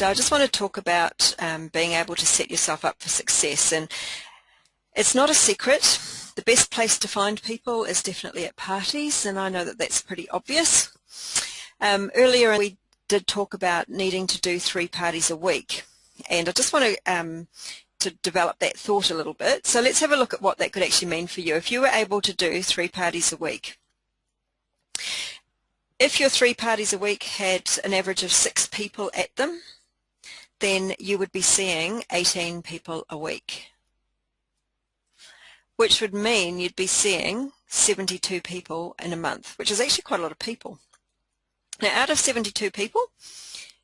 I just want to talk about being able to set yourself up for success. And it's not a secret. The best place to find people is definitely at parties, and I know that that's pretty obvious. Earlier we did talk about needing to do 3 parties a week, and I just want to develop that thought a little bit. So let's have a look at what that could actually mean for you if you were able to do 3 parties a week. If your 3 parties a week had an average of 6 people at them, then you would be seeing 18 people a week, which would mean you'd be seeing 72 people in a month, which is actually quite a lot of people. Now, out of 72 people,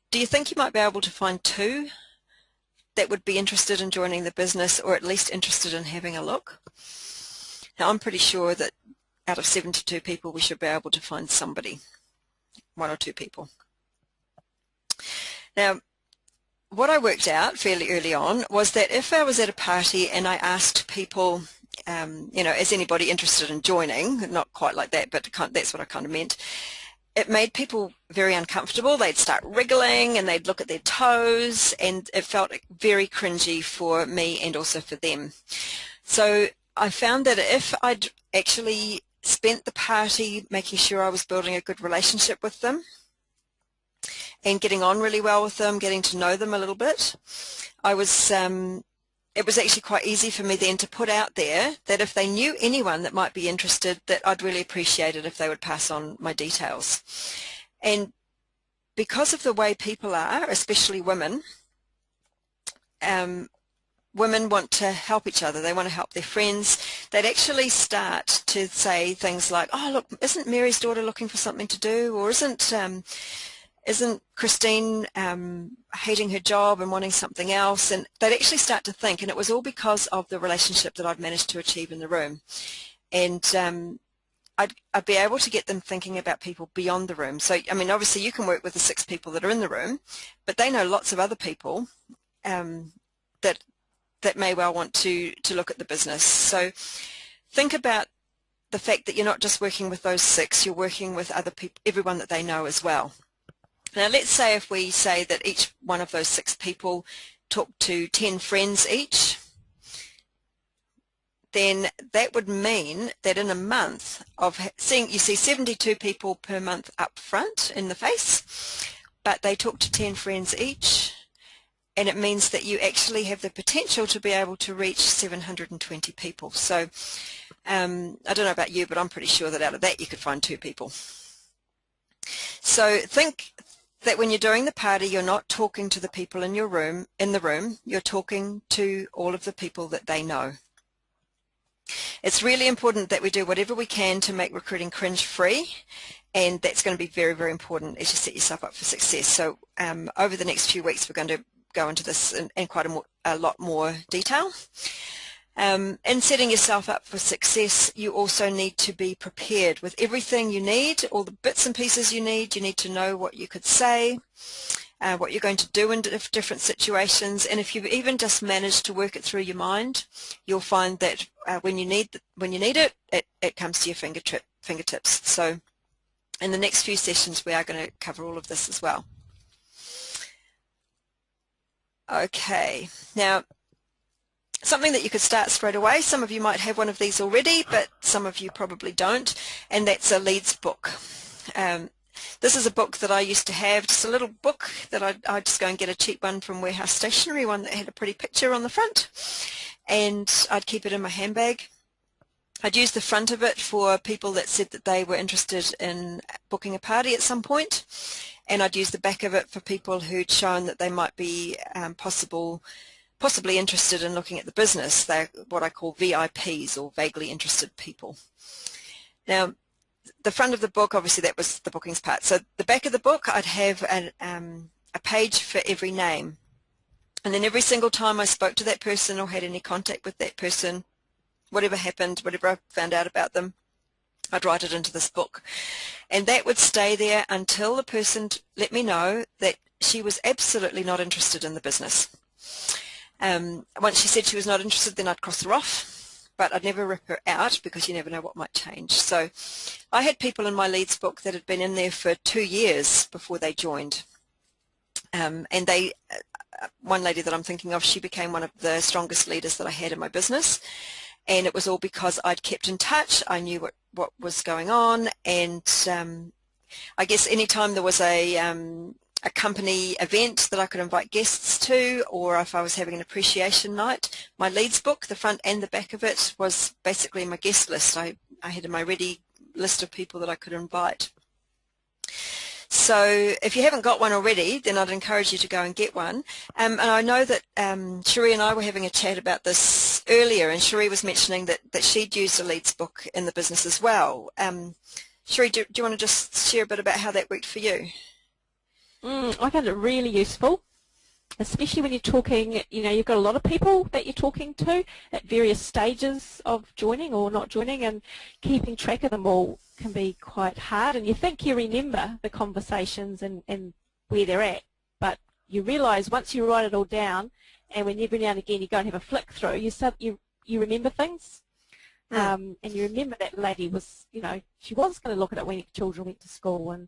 do you think you might be able to find 2 that would be interested in joining the business, or at least interested in having a look? Now, I'm pretty sure that out of 72 people, we should be able to find somebody, 1 or 2 people. Now, what I worked out fairly early on was that if I was at a party and I asked people, you know, is anybody interested in joining? Not quite like that, but that's what I kind of meant. It made people very uncomfortable. They'd start wriggling and they'd look at their toes, and it felt very cringy for me and also for them. So I found that if I'd actually spent the party making sure I was building a good relationship with them and getting on really well with them, getting to know them a little bit, it was actually quite easy for me then to put out there that if they knew anyone that might be interested, that I'd really appreciate it if they would pass on my details. And because of the way people are, especially women, women want to help each other. They want to help their friends. They'd actually start to say things like, oh, look, isn't Mary's daughter looking for something to do? Or isn't Christine hating her job and wanting something else? And they'd actually start to think, and it was all because of the relationship that I'd managed to achieve in the room. And I'd be able to get them thinking about people beyond the room. So, I mean, obviously you can work with the 6 people that are in the room, but they know lots of other people that may well want to look at the business. So think about the fact that you're not just working with those 6, you're working with other people, everyone that they know as well. Now let's say if we say that each one of those 6 people talk to 10 friends each, then that would mean that in a month of seeing, you see 72 people per month up front in the face, but they talk to 10 friends each, and it means that you actually have the potential to be able to reach 720 people. So I don't know about you, but I'm pretty sure that out of that you could find 2 people. So think that when you're doing the party, you're not talking to the people in the room, you're talking to all of the people that they know. It's really important that we do whatever we can to make recruiting cringe-free, and that's going to be very, very important as you set yourself up for success. So over the next few weeks, we're going to go into this in quite a lot more detail. In setting yourself up for success, you also need to be prepared with everything you need, all the bits and pieces you need. You need to know what you could say, what you're going to do in different situations, and if you've even just managed to work it through your mind, you'll find that when you need it, it comes to your fingertips. So in the next few sessions, we are going to cover all of this as well. Okay, now something that you could start straight away. Some of you might have one of these already, but some of you probably don't, and that's a leads book. This is a book that I used to have, just a little book that I'd just go and get a cheap one from Warehouse Stationery, one that had a pretty picture on the front, and I'd keep it in my handbag. I'd use the front of it for people that said that they were interested in booking a party at some point, and I'd use the back of it for people who'd shown that they might be possibly interested in looking at the business. They're what I call VIPs, or vaguely interested people. Now, the front of the book, obviously that was the bookings part. So the back of the book, I'd have a page for every name. And then every single time I spoke to that person or had any contact with that person, whatever happened, whatever I found out about them, I'd write it into this book. And that would stay there until the person let me know that she was absolutely not interested in the business. Once she said she was not interested, then I'd cross her off, but I'd never rip her out because you never know what might change. So I had people in my leads book that had been in there for 2 years before they joined. And they, one lady that I'm thinking of, she became one of the strongest leaders that I had in my business, and it was all because I'd kept in touch. I knew what was going on, and I guess anytime there was a company event that I could invite guests to, or if I was having an appreciation night, my leads book, the front and the back of it, was basically my guest list. I had my ready list of people that I could invite. So if you haven't got one already, then I'd encourage you to go and get one. And I know that Cherie and I were having a chat about this earlier, and Cherie was mentioning that she'd used a leads book in the business as well. Cherie, do you want to just share a bit about how that worked for you? I found it really useful, especially when you're talking, you've got a lot of people that you're talking to at various stages of joining or not joining, and keeping track of them all can be quite hard. And you think you remember the conversations and where they're at, but you realise once you write it all down, and when every now and again you go and have a flick through, you remember things. And you remember that lady was, she was going to look at it when children went to school, and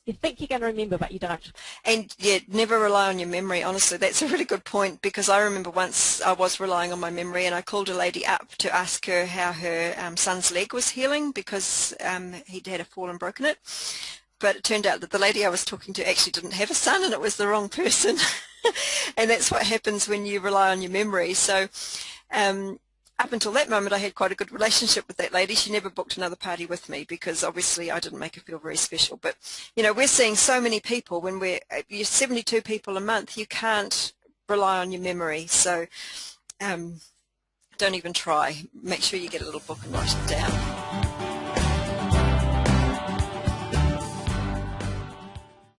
you think you're going to remember, but you don't. And yeah, never rely on your memory. Honestly, that's a really good point, because I remember once I was relying on my memory, and I called a lady up to ask her how her son's leg was healing, because he'd had a fall and broken it. But it turned out that the lady I was talking to actually didn't have a son, and it was the wrong person. And that's what happens when you rely on your memory. So up until that moment, I had quite a good relationship with that lady. She never booked another party with me, because obviously I didn't make her feel very special. But, we're seeing so many people. When you're 72 people a month, you can't rely on your memory. So don't even try. Make sure you get a little book and write it down.